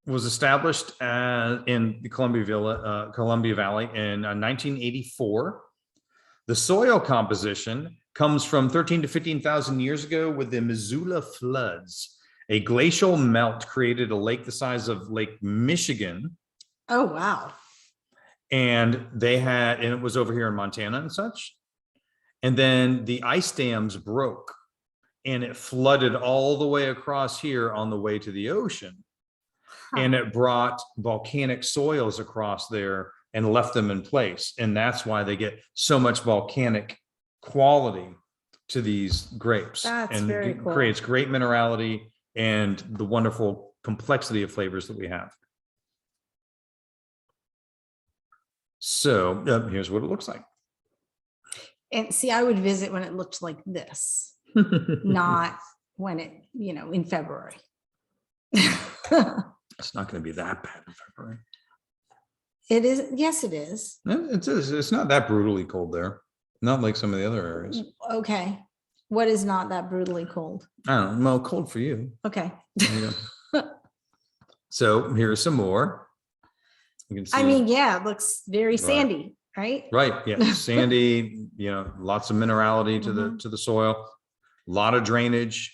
was established in the Columbia Valley in 1984. The soil composition comes from 13 to 15,000 years ago with the Missoula floods. A glacial melt created a lake the size of Lake Michigan. Oh, wow. And it was over here in Montana and such. And then the ice dams broke and it flooded all the way across here on the way to the ocean. And it brought volcanic soils across there and left them in place. And that's why they get so much volcanic quality to these grapes. That's and very it cool. creates great minerality and the wonderful complexity of flavors that we have. So here's what it looks like. And see, I would visit when it looked like this, not when it, in February. It's not going to be that bad in February. It is. Yes, it is. It's not that brutally cold there. Not like some of the other areas. Okay. What is not that brutally cold? I don't know. Well, cold for you. Okay. There you go. So here's some more. You can see. I mean, yeah, it looks very sandy, right? Right. Yeah. Sandy, lots of minerality to the soil, a lot of drainage.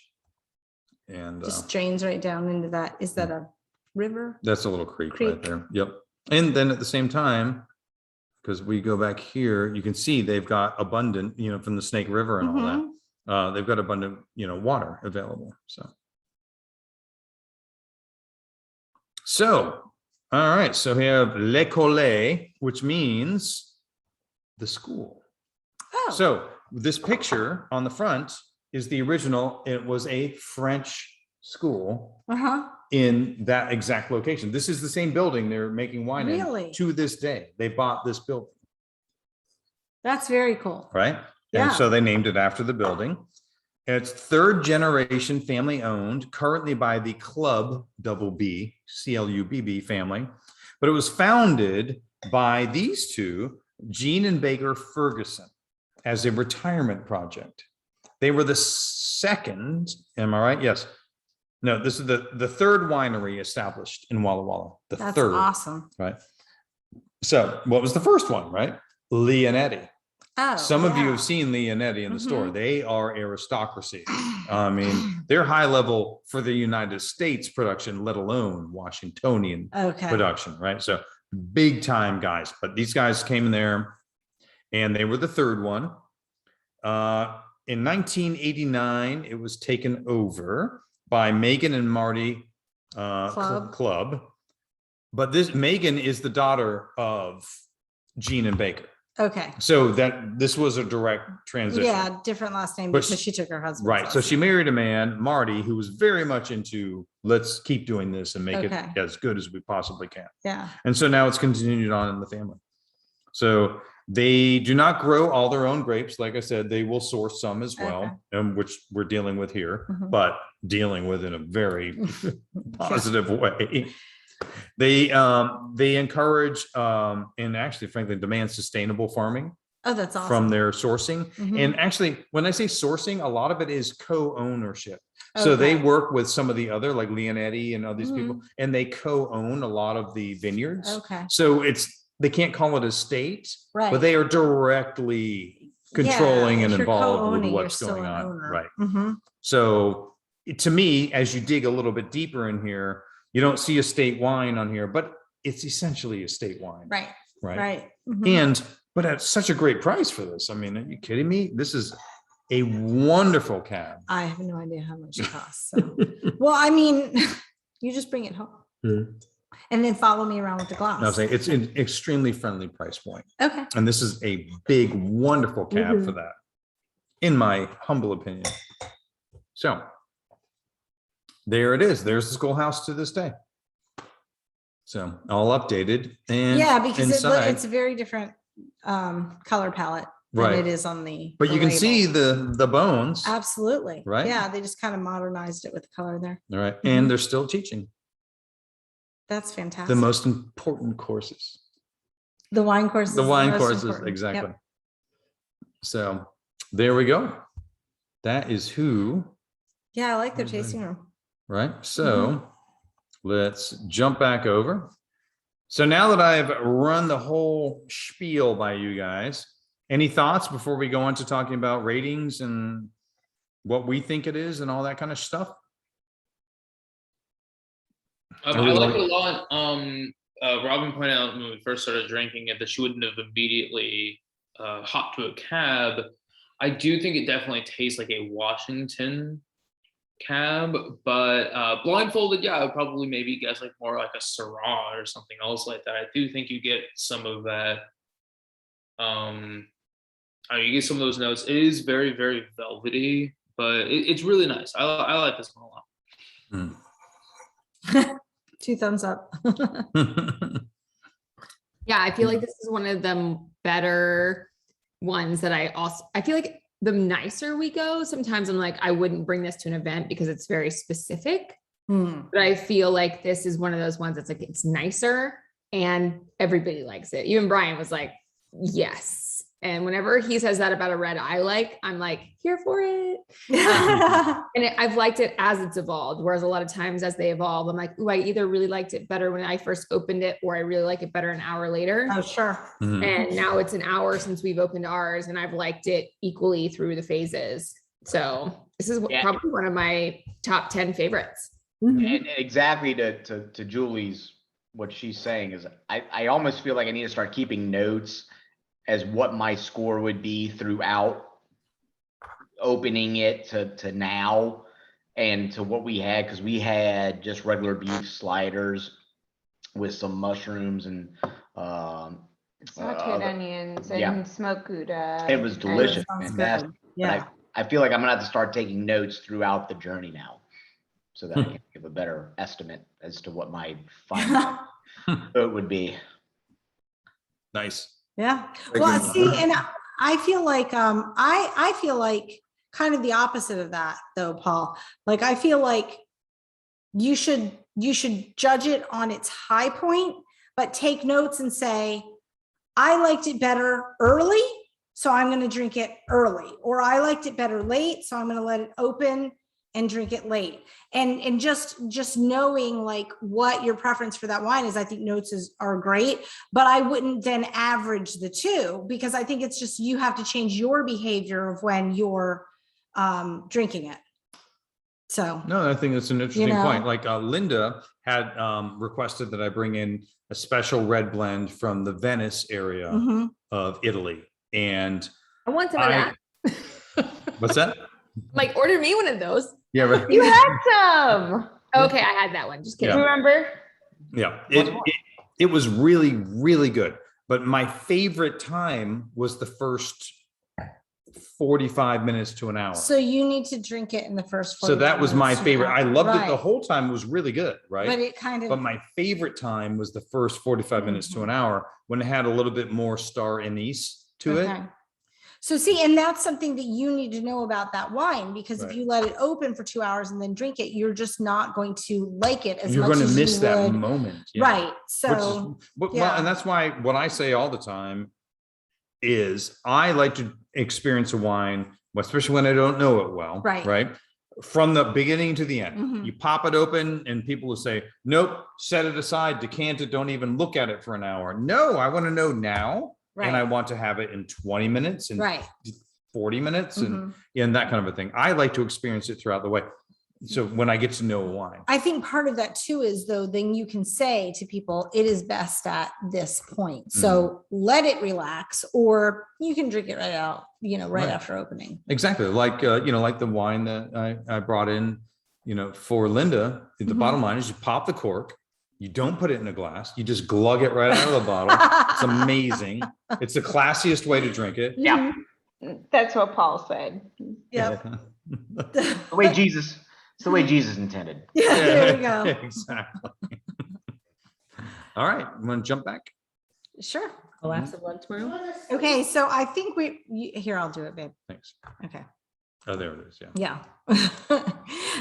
And Just drains right down into that. Is that a river? that's a little creek Creek. right there. Yep. And then at the same time, because we go back here, you can see they've got abundant, from the Snake River and all that. They've got abundant, water available. So All right, so we have l'école, which means the school. Oh, So this picture on the front is the original. It was a French school uh-huh. in that exact location. This is the same building they're making wine Really? in to this day. They bought this building, That's very cool. right? Yeah. And so they named it after the building. It's third generation family owned, currently by the Club Double B, CLUBB family, but it was founded by these two, Gene and Baker Ferguson, as a retirement project. They were the second, am I right? Yes. No, this is the third winery established in Walla Walla. The That's third, awesome. right? So what was the first one, right? Leonetti. Oh, Some of you yeah. have seen Leonetti in the store. Mhm. They are aristocracy. I mean, they're high level for the United States production, let alone Washingtonian Okay. production, right? So big time guys. But these guys came in there and they were the third one. In 1989, it was taken over by Megan and Marty Club. But this Megan is the daughter of Gene and Baker. Okay. So this was a direct transition. Yeah, different last name But because she took her husband's Right. So last she name. married a man, Marty, who was very much into let's keep doing this and make Okay. it as good as we possibly can. Yeah. And so now it's continued on in the family. So they do not grow all their own grapes. Like I said, they will source some as well, which we're dealing with here, Mhm. but dealing with in a very positive way. They encourage and actually, frankly, demand sustainable farming Oh, that's awesome. from their sourcing. Mhm. And actually, when I say sourcing, a lot of it is co-ownership. So they Okay. work with some of the other, like Leonetti and all these people, and they co-own a lot of the vineyards. Okay. So they can't call it estate, Right. but they are directly controlling Yeah, and if you're involved with co-owning, you're what's still going an on. owner. Right. Mhm. So to me, as you dig a little bit deeper in here, you don't see estate wine on here, but it's essentially estate wine. Right. Right. Right. Mhm. But at such a great price for this. I mean, are you kidding me? This is a wonderful cab. I have no idea how much it costs. So. Well, I mean, you just bring it home and then follow me around with the glass. No, I'm saying it's an extremely friendly price point. Okay. And this is a big, wonderful cab for that, in my humble opinion. So there it is. There's the schoolhouse to this day. So all updated and Yeah, because inside, it's a very different color palette than Right. it is on the. but the you can label. see the bones. Absolutely. Right? Yeah, they just kind of modernized it with the color there. All right. And they're still teaching That's fantastic. the most important courses. The wine courses. The wine most courses, important. exactly. Yep. So there we go. That is who, Yeah, I like their Mhm. tasting room. right? So let's jump back over. So now that I've run the whole spiel by you guys, any thoughts before we go on to talking about ratings and what we think it is and all that kind of stuff? I like it a lot. Robin pointed out when we first started drinking it that she wouldn't have immediately hopped to a cab. I do think it definitely tastes like a Washington cab, but blindfolded, yeah, I would probably maybe guess like more like a Syrah or something else like that. I do think you get some of that. You get some of those notes. It is very, very velvety, but it's really nice. I like this one a lot. 2 thumbs up. Yeah, I feel like this is one of the better ones that I feel like the nicer we go, sometimes I'm like, I wouldn't bring this to an event because it's very specific. But I feel like this is one of those ones that's like, it's nicer and everybody likes it. Even Brian was like, yes. And whenever he says that about a red I'm like, here for it. I've liked it as it's evolved. Whereas a lot of times as they evolve, I'm like, ooh, I either really liked it better when I first opened it, or I really like it better an hour later. Oh, sure. And now it's an hour since we've opened ours and I've liked it equally through the phases. So this is probably one of my top 10 favorites. And exactly to Julie's, what she's saying is I almost feel like I need to start keeping notes as what my score would be throughout opening it to now and to what we had, because we had just regular beef sliders with some mushrooms and Sauteed onions yeah. and smoked Gouda. it was delicious, sounds fantastic. good. But Yeah. I feel like I'm gonna have to start taking notes throughout the journey now, so that I can give a better estimate as to what my final vote would be. Nice. Yeah. Like Well, in- see, and I feel like I feel like kind of the opposite of that though, Paul. Like I feel like you should judge it on its high point, but take notes and say, I liked it better early, so I'm going to drink it early, or I liked it better late, so I'm going to let it open and drink it late. And just knowing like what your preference for that wine is, I think notes are great, but I wouldn't then average the two, because I think it's just, you have to change your behavior of when you're drinking it. So, No, I think that's an interesting know? point. Like Linda had requested that I bring in a special red blend from the Venice area mhm. of Italy. And I want some of that. what's that? Like, order me one of those. Yeah, right. You had some. Okay, I had that one. Just kidding. Yeah. Remember? Yeah, it was really, really good. But my favorite time was the first 45 minutes to an hour. So you need to drink it in the first. So that 45 was my minutes to an favorite. I hour. loved it the Right. whole time. It was really good, right? But it kind of. But my favorite time was the first 45 minutes to an hour, when it had a little bit more star anise to it. Okay. So see, and that's something that you need to know about that wine, because if Right. you let it open for 2 hours and then drink it, you're just not going to like it as You're much going to as miss you that would. moment. Yeah. Right. Which So, is, well, yeah. and that's why what I say all the time is I like to experience a wine, especially when I don't know it well. Right. Right. From the beginning to the end. Mhm. You pop it open and people will say, nope, set it aside, decant it, don't even look at it for an hour. No, I want to know now. And I right, want to have it in 20 minutes and right. 40 minutes Mhm. and that kind of a thing. I like to experience it throughout the way. So when I get to know a wine. I think part of that too is, though, then you can say to people, it is best at this point. Mm-hmm. So let it relax, or you can drink it right out, right Right. after opening. Exactly. Like, like the wine that I brought in, for Linda, the Mhm. bottom line is you pop the cork, you don't put it in a glass, you just glug it right out of the bottle. It's amazing. It's the classiest way to drink it. Yeah. That's what Paul said. Yep. The way Jesus, it's the way Jesus intended. Yeah, there we go. Exactly. All right. I'm going to jump back. Sure. I'll have some lunch tomorrow. Okay, so I think here, I'll do it, babe. Thanks. Okay. Oh, there it is. Yeah. Yeah.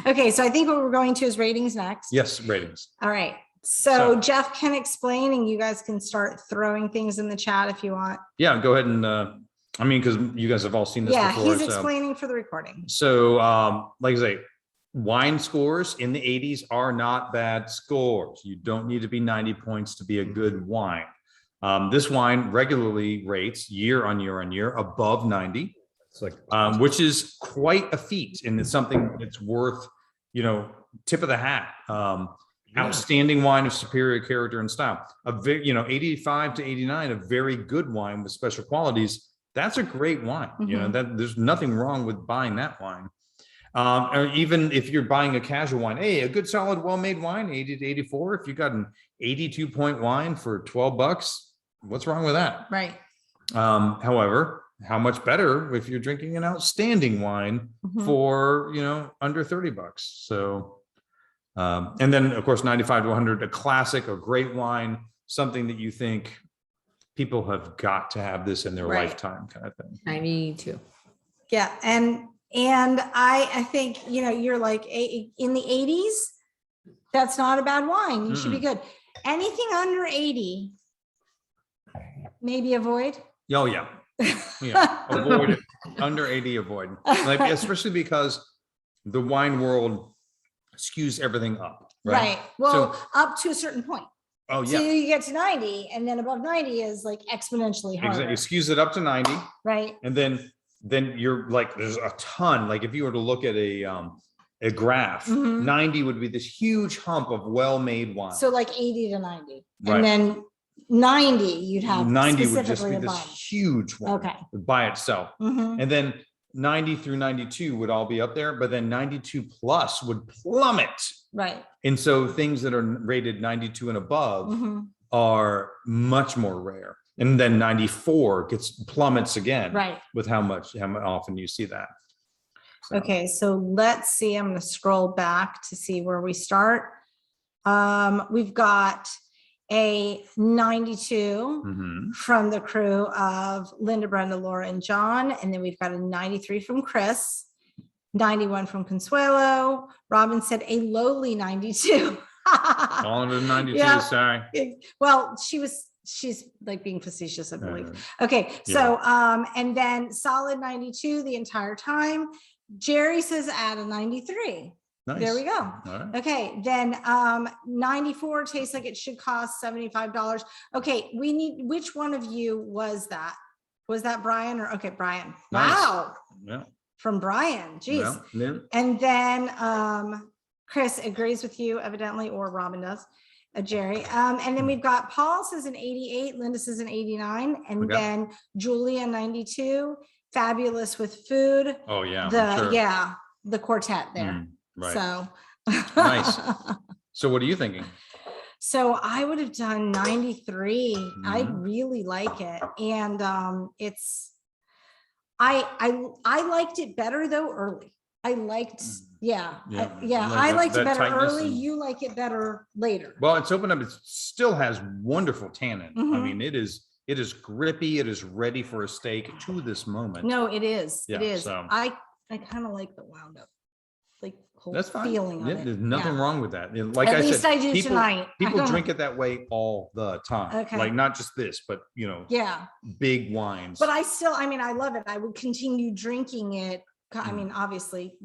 Okay, so I think what we're going to is ratings next. Yes. Ratings. All right. So So- Jeff can explain, and you guys can start throwing things in the chat if you want. Yeah. Go ahead and, because you guys have all seen this Yeah, before. he's so. explaining for the recording. So, like I say, wine scores in the 80s are not bad scores. You don't need to be 90 points to be a good wine. This wine regularly rates year on year on year above 90, It's like, which is quite a feat, and it's something that's worth, tip of the hat. Outstanding wine of superior character and style. 85 to 89, a very good wine with special qualities. That's a great wine. Mhm. That there's nothing wrong with buying that wine. Or even if you're buying a casual wine, hey, a good solid, well-made wine, 80 to 84. If you got an 82-point wine for $12, what's wrong with that? Right. However, how much better if you're drinking an outstanding wine Mhm. for, under $30. So, and then of course, 95 to 100, a classic, a great wine, something that you think people have got to have this in their Right. lifetime kind of thing. 92. Yeah, and I think you're like in the 80s, that's not a bad wine. You should be good. Anything under 80, maybe avoid. Oh yeah, yeah. Avoid it. Under 80, avoid. Like, especially because the wine world skews everything up. Right. Well, up to a certain point. Oh So yeah. you get to 90, and then above 90 is like exponentially harder. Exactly. Skews it up to 90, Right. and then you're like, there's a ton. Like if you were to look at a graph, Mhm. 90 would be this huge hump of well-made wine. So like 80 to 90. Right. And then 90, you'd have 90 would just specifically be a this bunch. huge one Okay. by itself. Mhm. And then 90 through 92 would all be up there, but then 92 plus would plummet. Right. And so things that are rated 92 and above Mhm. are much more rare. And then 94 plummets again. Right. With how often you see that. So, Okay, so let's see. I'm going to scroll back to see where we start. We've got a 92 mhm. from the crew of Linda, Brenda, Laura, and John. And then we've got a 93 from Chris, 91 from Consuelo. Robin said a lowly 92. All under 92, Yeah. sorry. Well, she's like being facetious, I believe. Okay, yeah. so and then solid 92 the entire time. Jerry says add a 93. Nice. There we go. All right. Okay, then 94 tastes like it should cost $75. Okay, we need, which one of you was that? Was that Brian or, okay, Brian. Nice. Wow, Yeah. from Brian, geez. Well, yeah. And then Chris agrees with you evidently, or Robin does, Jerry. And then we've got Paul says an 88, Linda says an 89, and Okay. then Julia 92, fabulous with food. Oh, yeah. The, sure. yeah, the quartet there. Mm, right. So. Nice. So what are you thinking? So I would have done 93. I Mhm. really like it. And I liked it better though early. I liked, yeah. Yeah. Like I that- liked it that better tightness early. and- You like it better later. Well, it's opened up. It still has wonderful tannin. I Mhm. mean, it is grippy. It is ready for a steak to this moment. No, it is. Yeah, It is. so- I kind of like the wound up, like whole That's fine. feeling of Yeah, it. there's nothing Yeah. wrong with that. And like At I least said, I do people, tonight. people drink it that way all the time. Okay. Like not just this, but Yeah. big wines. But I still, I mean, I love it. I would continue drinking it. I Mm. mean, obviously,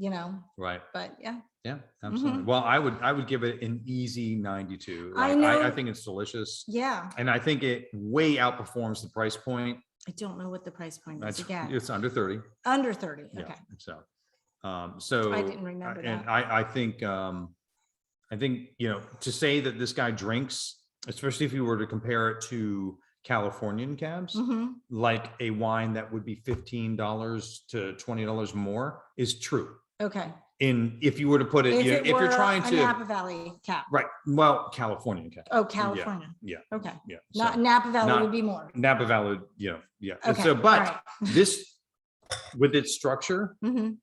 right. but yeah. Yeah, absolutely. Well, I would give it an easy 92. I Like, know. I think it's delicious. Yeah. And I think it way outperforms the price point. I don't know what the price point is That's, again. it's under 30. Under 30. Yeah. Okay. So, so I didn't remember and that. I think, to say that this guy drinks, especially if you were to compare it to Californian cabs, Mhm. like a wine that would be $15 to $20 more is true. Okay. If you were to put it, if were you're trying a to, Napa Valley cap. right, well, Californian cab. Oh, California. Yeah. Okay. Yeah. Not so Napa Valley not- would be more. Napa Valley, yeah. Okay. So, all but right. this, with its structure, Mhm.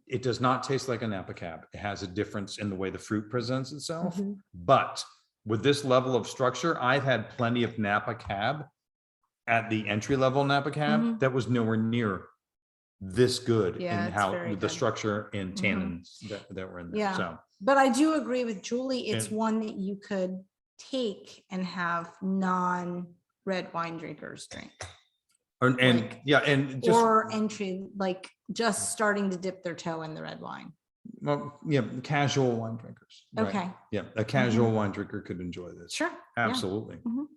it does not taste like a Napa cab. It has a difference in the way the fruit presents itself. Mhm. But with this level of structure, I've had plenty of Napa cab at the entry level Napa cab Mhm. that was nowhere near this good Yeah, in it's how very the good. structure and Mhm. tannins that were in there. Yeah. So But I do agree with Julie. It's And- one that you could take and have non-red wine drinkers drink. and Like- yeah, and just Or entry, like just starting to dip their toe in the red wine. well, yeah, casual wine drinkers. right. Okay. Yeah, a casual wine drinker could enjoy this. Sure. yeah. Absolutely. Mhm. And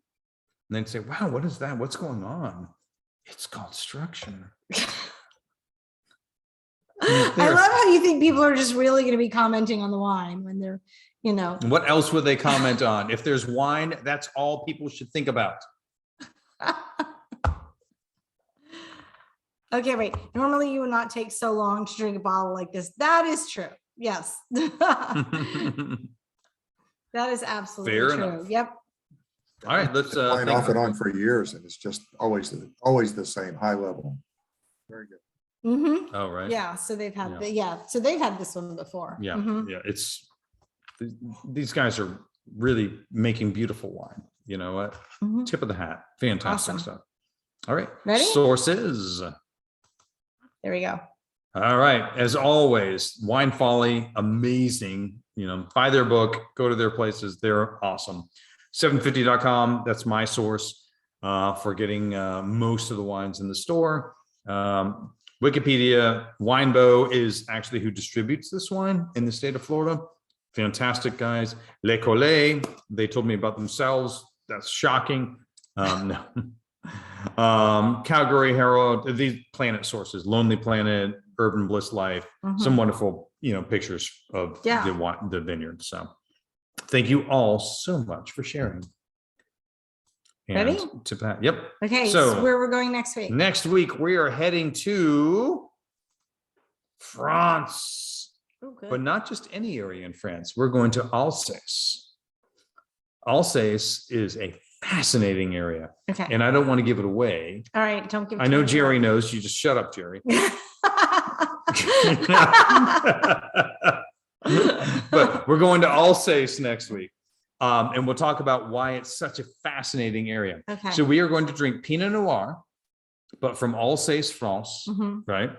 they'd say, wow, what is that? What's going on? It's called structure. I love how you think people are just really going to be commenting on the wine when they're, What else would they comment on? If there's wine, that's all people should think about. Okay, wait. Normally you would not take so long to drink a bottle like this. That is true. Yes. That is absolutely Fair true. enough. Yep. All right, let's Wine think- off and on for years, and it's just always the same high level. Very good. Hmm. Oh, right. Yeah. So they've had, Yeah. so they've had this one before. Yeah, Mhm. yeah. These guys are really making beautiful wine. You know what? Mhm. Tip of the hat. Fantastic Awesome. stuff. All right. Ready? Sources. There we go. All right. As always, Wine Folly, amazing. Buy their book, go to their places. They're awesome. 750.com. That's my source for getting most of the wines in the store. Wikipedia, Winebow is actually who distributes this wine in the state of Florida. Fantastic guys. Le Collet, they told me about themselves. That's shocking. No. Calgary Herald, these planet sources, Lonely Planet, Urban Bliss Life, Mhm. some wonderful, pictures of Yeah. the vineyard. So thank you all so much for sharing. And Ready? to Pat. Yep. Okay. So- So where we're going next week? Next week, we are heading to France, Oh, good. but not just any area in France. We're going to Alsace. Alsace is a fascinating area, Okay. and I don't want to give it away. All right. Don't give. I know Jerry knows. You just shut up, Jerry. But we're going to Alsace next week. And we'll talk about why it's such a fascinating area. Okay. So we are going to drink Pinot Noir, but from Alsace, France, Mhm. right?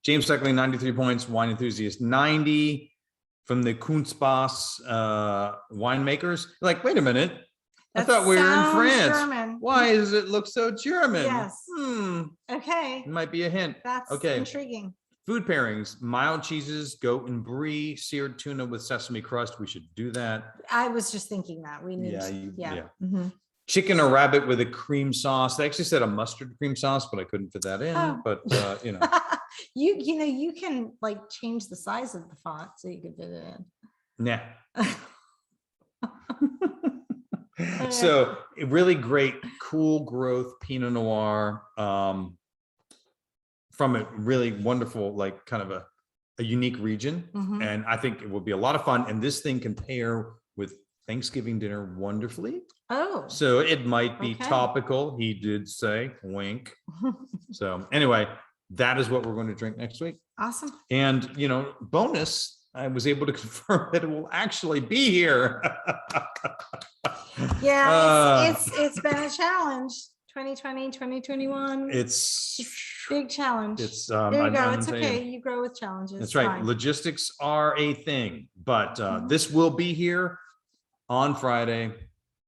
James Suckling, 93 points, wine enthusiast, 90 from the Kunstbas winemakers. Like, wait a minute. I That thought we were in sounds France. German. Why does it look so German? Yes. It Okay. might be a hint. That's Okay. intriguing. Food pairings, mild cheeses, goat and brie, seared tuna with sesame crust. We should do that. I was just thinking that we need. Yeah, Yeah. Mhm. Chicken or rabbit with a cream sauce. They actually said a mustard cream sauce, but I couldn't fit that in. Oh. But you know, you know, you can like change the size of the font so you can fit it nah. in. So a really great, cool growth Pinot Noir from a really wonderful, like kind of a unique region. Mhm. And I think it will be a lot of fun. And this thing can pair with Thanksgiving dinner wonderfully. Oh. So it might be Okay. topical. He did say wink. So anyway, that is what we're going to drink next week. Awesome. And, you know, bonus, I was able to confirm that it will actually be here. Yeah, it's been a challenge. 2020, 2021. It's big challenge. it's There you go. I'm It's saying- okay. You grow with challenges. That's right. Fine. Logistics are a thing, but Mhm. this will be here on Friday.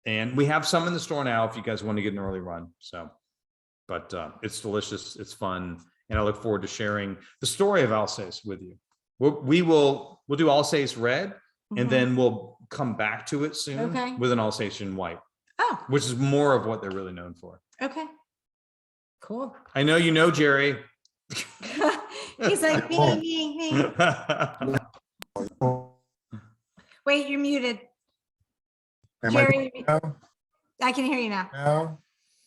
And we have some in the store now if you guys want to get an early run. So, but it's delicious. It's fun. And I look forward to sharing the story of Alsace with you. We'll do Alsace red, and Mhm. then we'll come back to it soon Okay. with an Alsatian white, Oh, which is more of what they're really known for. okay. Cool. I know you know, Jerry. He's like, me, me, me. Wait, you're muted. Am I Jerry, now? I can hear you now. Now?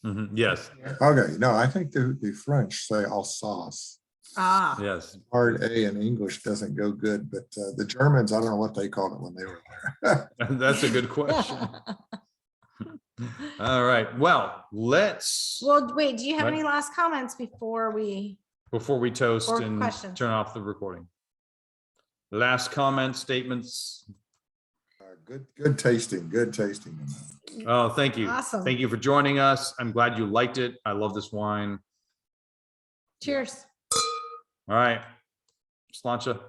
Mhm, yes, Okay, no, I think the French say Alsace. Ah, yes. Hard A in English doesn't go good, but the Germans, I don't know what they called it when they were there. That's a good question. All right. Well, let's, well, wait, do you have Right. any last comments before we? before we toast Or and questions. turn off the recording. Last comments, statements. Good tasting, good tasting. Oh, thank you. Awesome. Thank you for joining us. I'm glad you liked it. I love this wine. Cheers. All right. Sláinte.